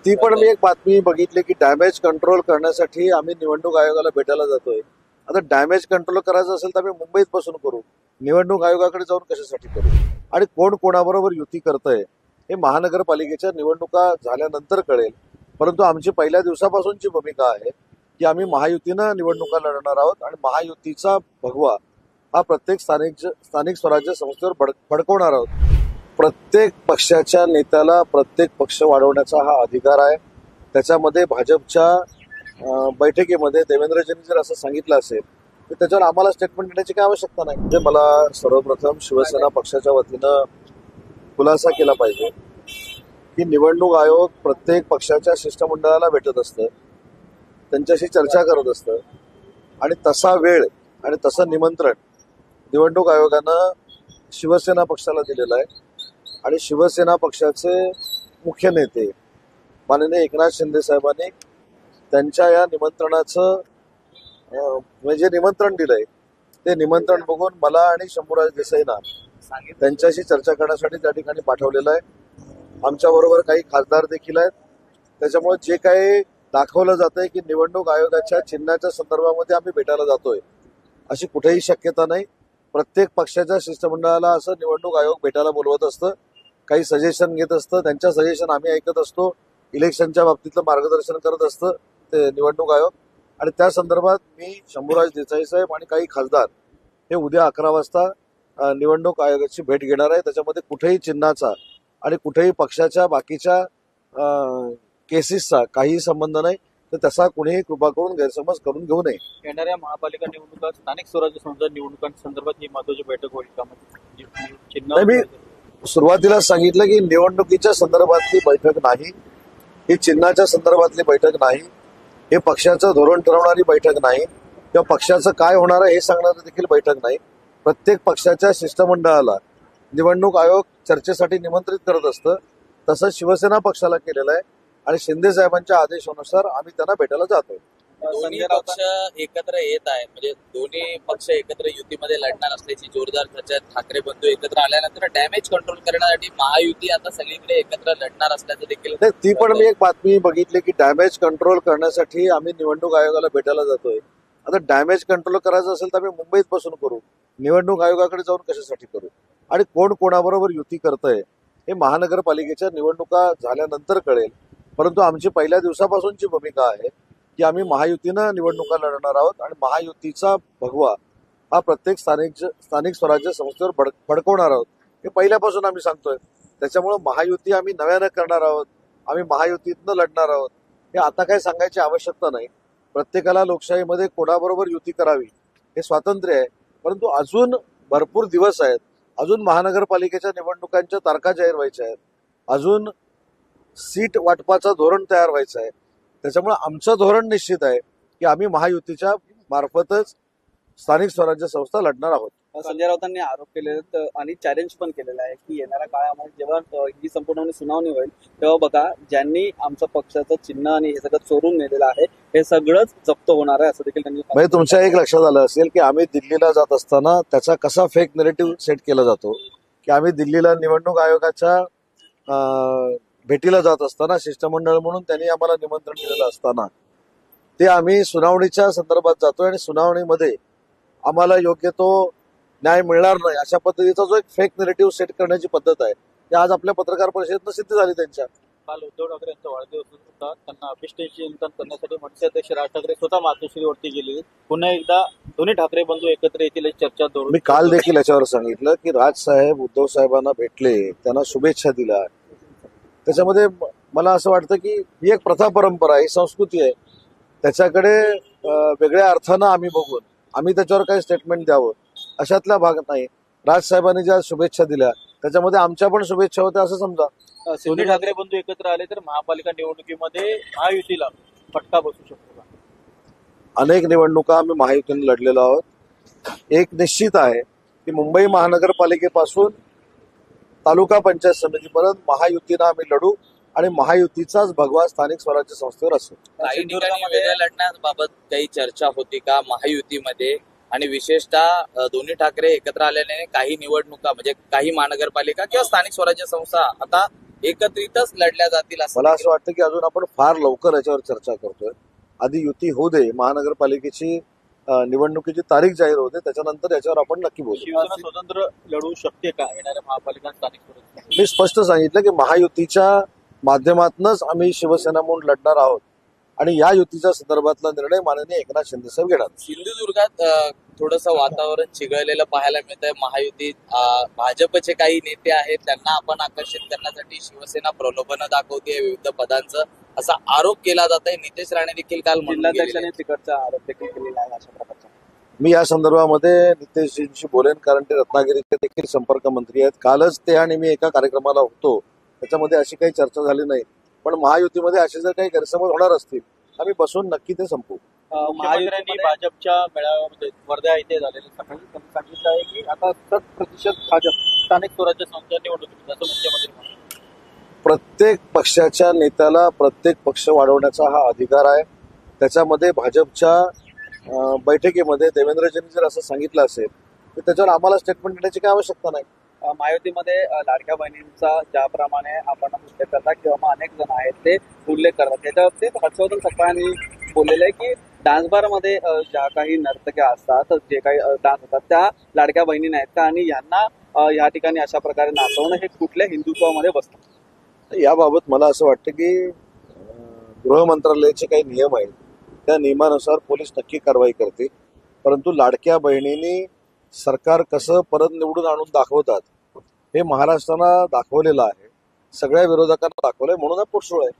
ती पण मी एक बातमी बघितली की डॅमेज कंट्रोल करण्यासाठी आम्ही निवडणूक आयोगाला भेटायला जातोय. आता डॅमेज कंट्रोल करायचं असेल तर आम्ही मुंबईत बसून करू, निवडणूक आयोगाकडे जाऊन कशासाठी करू? आणि कोण कोणाबरोबर युती करतंय हे महानगरपालिकेच्या निवडणुका झाल्यानंतर कळेल. परंतु आमची पहिल्या दिवसापासूनची भूमिका आहे की आम्ही महायुतीनं निवडणुका लढणार आहोत आणि महायुतीचा भगवा हा प्रत्येक स्थानिक स्वराज्य संस्थेवर फडकवणार आहोत. प्रत्येक पक्षाच्या नेत्याला प्रत्येक पक्ष वाढवण्याचा हा अधिकार आहे. त्याच्यामध्ये भाजपच्या बैठकीमध्ये देवेंद्रजींनी जर असं सांगितलं असेल तर त्याच्यावर आम्हाला स्टेटमेंट देण्याची काही आवश्यकता नाही. म्हणजे मला सर्वप्रथम शिवसेना पक्षाच्या वतीनं खुलासा केला पाहिजे की निवडणूक आयोग प्रत्येक पक्षाच्या शिष्टमंडळाला भेटत असतं, त्यांच्याशी चर्चा करत असतं आणि तसा वेळ आणि तसं निमंत्रण निवडणूक आयोगानं शिवसेना पक्षाला दिलेलं आहे. आणि शिवसेना पक्षाचे मुख्य नेते माननीय एकनाथ शिंदे साहेबांनी त्यांच्या या निमंत्रणाचं म्हणजे निमंत्रण दिलंय ते निमंत्रण बघून मला आणि शंभूराज देसाईंना त्यांच्याशी चर्चा करण्यासाठी त्या ठिकाणी पाठवलेलं आहे. आमच्याबरोबर काही खासदार देखील आहेत. त्याच्यामुळे जे काही दाखवलं जातंय की निवडणूक आयोगाच्या चिन्हाच्या संदर्भामध्ये आम्ही भेटायला जातोय अशी कुठेही शक्यता नाही. प्रत्येक पक्षाच्या शिष्टमंडळाला असं निवडणूक आयोग भेटायला बोलवत असतं, काही सजेशन घेत असतं, त्यांच्या सजेशन आम्ही ऐकत असतो, इलेक्शनच्या बाबतीतलं मार्गदर्शन करत असतं ते निवडणूक आयोग. आणि त्या संदर्भात मी शंभूराज देसाई साहेब आणि काही खासदार हे उद्या 11 वाजता निवडणूक आयोगाची भेट घेणार आहे. त्याच्यामध्ये कुठेही चिन्हाचा आणि कुठेही पक्षाच्या बाकीच्या केसेसचा काही संबंध नाही. तर तसा कुणीही कृपा करून गैरसमज करून घेऊ नये. येणाऱ्या महापालिका निवडणुका स्थानिक स्वराज्य संस्था निवडणुकांसंदर्भात ही महत्वाची बैठक होईल का? मी सुरुवातीला सांगितलं की निवडणुकीच्या संदर्भातली बैठक नाही, ही चिन्हाच्या संदर्भातली बैठक नाही, हे पक्षाचं धोरण ठरवणारी बैठक नाही किंवा पक्षाचं काय होणार आहे हे सांगणारी देखील बैठक नाही. प्रत्येक पक्षाच्या शिष्टमंडळाला निवडणूक आयोग चर्चेसाठी निमंत्रित करत असतं. तसंच शिवसेना पक्षाला केलेलं आहे आणि शिंदे साहेबांच्या आदेशानुसार आम्ही त्यांना भेटायला जातोय. दोन्ही पक्ष एकत्र येत आहे, म्हणजे दोन्ही पक्ष एकत्र युतीमध्ये लढणार असल्याची जोरदार चर्चा. ठाकरे बंधू एकत्र आल्यानंतर डॅमेज कंट्रोल करण्यासाठी महायुती आता सगळीकडे एकत्र लढणार असल्याचं देखील ती पण मी एक बातमी बघितली की डॅमेज कंट्रोल करण्यासाठी आम्ही निवडणूक आयोगाला भेटायला जातोय. आता डॅमेज कंट्रोल करायचं असेल तर आम्ही मुंबईत बसून करू, निवडणूक आयोगाकडे जाऊन कशासाठी करू? आणि कोण कोणाबरोबर युती करतंय हे महानगरपालिकेच्या निवडणुका झाल्यानंतर कळेल. परंतु आमची पहिल्या दिवसापासूनची भूमिका आहे की आम्ही महायुतीनं निवडणुका लढणार आहोत आणि महायुतीचा भगवा हा प्रत्येक स्थानिक स्वराज्य संस्थेवर फडकवणार आहोत. हे पहिल्यापासून आम्ही सांगतोय. त्याच्यामुळे महायुती आम्ही नव्यानं करणार आहोत, आम्ही महायुतीतनं लढणार आहोत हे आता काय सांगायची आवश्यकता नाही. प्रत्येकाला लोकशाहीमध्ये कोणाबरोबर युती करावी हे स्वातंत्र्य आहे. परंतु अजून भरपूर दिवस आहेत, अजून महानगरपालिकेच्या निवडणुकांच्या तारखा जाहीर व्हायच्या आहेत, अजून सीट वाटपाचं धोरण तयार व्हायचं आहे. त्याच्यामुळे आमचं धोरण निश्चित आहे की आम्ही महायुतीच्या मार्फतच स्थानिक स्वराज्य संस्था लढणार आहोत. संजय राऊतांनी आरोप केले आणि चॅलेंज पण केलेलं आहे की येणाऱ्या काळामध्ये जेव्हा ही संपूर्ण सुनावणी होईल तेव्हा बघा, ज्यांनी आमचं पक्षाचं चिन्ह आणि हे सगळं चोरून नेलेलं आहे हे सगळंच जप्त होणार आहे असं देखील त्यांनी. म्हणजे तुमच्या एक लक्षात आलं असेल की आम्ही दिल्लीला जात असताना त्याचा कसा फेक नरेटिव्ह सेट केला जातो की आम्ही दिल्लीला निवडणूक आयोगाच्या भेटीला जात असताना शिष्टमंडळ म्हणून त्यांनी आम्हाला निमंत्रण दिलेलं असताना ते आम्ही सुनावणीच्या संदर्भात जातोय आणि सुनावणीमध्ये आम्हाला योग्य तो न्याय मिळणार नाही अशा पद्धतीचा जो एक फेक नरेटिव्ह सेट करण्याची पद्धत आहे ते आज आपल्या पत्रकार परिषदेनं सिद्ध झाली. त्यांच्या काल उद्धव ठाकरे यांचा वाढदिवस होता, त्यांना अभिष्टांजली करण्यासाठी मनसे अध्यक्ष राज ठाकरे स्वतः मातोश्रीवरती गेले. पुन्हा एकदा दोन्ही ठाकरे बंधू एकत्र येतील चर्चा धरून मी काल देखील याच्यावर सांगितलं की राजसाहेब उद्धव साहेबांना भेटले, त्यांना शुभेच्छा दिल्या. त्याच्यामध्ये मला असं वाटतं की ही एक प्रथा परंपरा आहे, संस्कृती आहे, त्याच्याकडे वेगळ्या अर्थानं आम्ही बघून आम्ही त्याच्यावर काही स्टेटमेंट द्यावं अशातला भाग नाही. राजसाहेबांनी ज्या शुभेच्छा दिल्या त्याच्यामध्ये आमच्या पण शुभेच्छा होत्या असं समजा. दोन्ही ठाकरे बंधू एकत्र आले तर महापालिका निवडणुकीमध्ये महायुतीला फटका बसू शकतो का? अनेक निवडणुका आम्ही महायुतीने लढलेलो आहोत. एक निश्चित आहे की मुंबई महानगरपालिकेपासून तालुका पंचायत समितीपर्यंत महायुतीनं आम्ही लढू आणि महायुतीचाच भगवा स्थानिक स्वराज्य संस्थेवर असेल. काही ठिकाणी वेगळ्या लढण्याबाबत काही चर्चा होती का महायुतीमध्ये? आणि विशेषतः दोन्ही ठाकरे एकत्र आल्याने काही निवडणुका म्हणजे काही महानगरपालिका किंवा स्थानिक स्वराज्य संस्था आता एकत्रितच लढल्या जातील असं मला असं वाटतं की अजून आपण फार लवकर याच्यावर चर्चा करतोय. आधी युती होऊ दे, महानगरपालिकेची निवडणुकीची तारीख जाहीर होते, त्याच्यानंतर याच्यावर आपण नक्की बोलू. शिवसेना स्वतंत्र लढवू शकते का येणाऱ्या महापालिका स्थानिक स्वराज्य? मी स्पष्ट सांगितलं की महायुतीच्या माध्यमातूनच आम्ही शिवसेना म्हणून लढणार आहोत आणि या युतीच्या संदर्भातला निर्णय माननीय एकनाथ शिंदे साहेब घेणार. सिंधुदुर्गात थोडंसं वातावरण चिघळलेलं पाहायला मिळतंय. महायुतीत भाजपचे काही नेते आहेत, त्यांना आपण आकर्षित करण्यासाठी शिवसेना प्रलोभन दाखवते विविध पदांचं, असा आरोप केला जात आहे. नितेश राणे देखील काल म्हणून गेलेले. जिल्हाध्यक्षाने तिकडचा आरोप देखील केलेला आहे अशा प्रकारचा. मी या संदर्भामध्ये नितेशजींशी बोलेन, कारण ते रत्नागिरीचे देखील संपर्क मंत्री आहेत. कालच ते आणि मी एका कार्यक्रमाला होतो, त्याच्यामध्ये अशी काही चर्चा झाली नाही. पण महायुतीमध्ये असे जर काही गैरसमज होणार असतील आम्ही बसून नक्की ते संपवू. मुख्यमंत्र्यांनी भाजपच्या मेळाव्यामध्ये वर्धा इथे झालेल्या सकाळी त्यांनी सांगितलं आहे की आता 100% भाजप स्थानिक स्वराज्य संस्था निवडणूक असं मुख्यमंत्री म्हणाले. प्रत्येक पक्षाच्या नेत्याला प्रत्येक पक्ष वाढवण्याचा हा अधिकार आहे. त्याच्यामध्ये भाजपच्या बैठकीमध्ये देवेंद्रजींनी जर असं सांगितलं असेल तर त्याच्यावर आम्हाला स्टेटमेंट देण्याची काही आवश्यकता नाही. महायुतीमध्ये लाडक्या बहिणींचा ज्याप्रमाणे आपण उल्लेख करता किंवा मग अनेक जण आहेत ते उल्लेख करतात, त्याच्या बाबतीत हर्षवर्धन सगळ्यांनी बोललेलं आहे की डान्स बारमध्ये ज्या काही नर्तक्या असतात, जे काही डान्स होतात त्या लाडक्या बहिणी नाहीत का, आणि यांना या ठिकाणी अशा प्रकारे नाचवणं हे कुठल्या हिंदुत्वामध्ये बसतं. याबाबत मला असं वाटतं की गृह मंत्रालयाचे काही नियम आहेत, त्या नियमानुसार पोलीस नक्की कारवाई करते. परंतु लाडक्या बहिणींनी सरकार कसं परत निवडून आणून दाखवतात हे महाराष्ट्राला दाखवलेलं आहे, सगळ्या विरोधकांना दाखवलंय, म्हणून हा पोटसुळ आहे.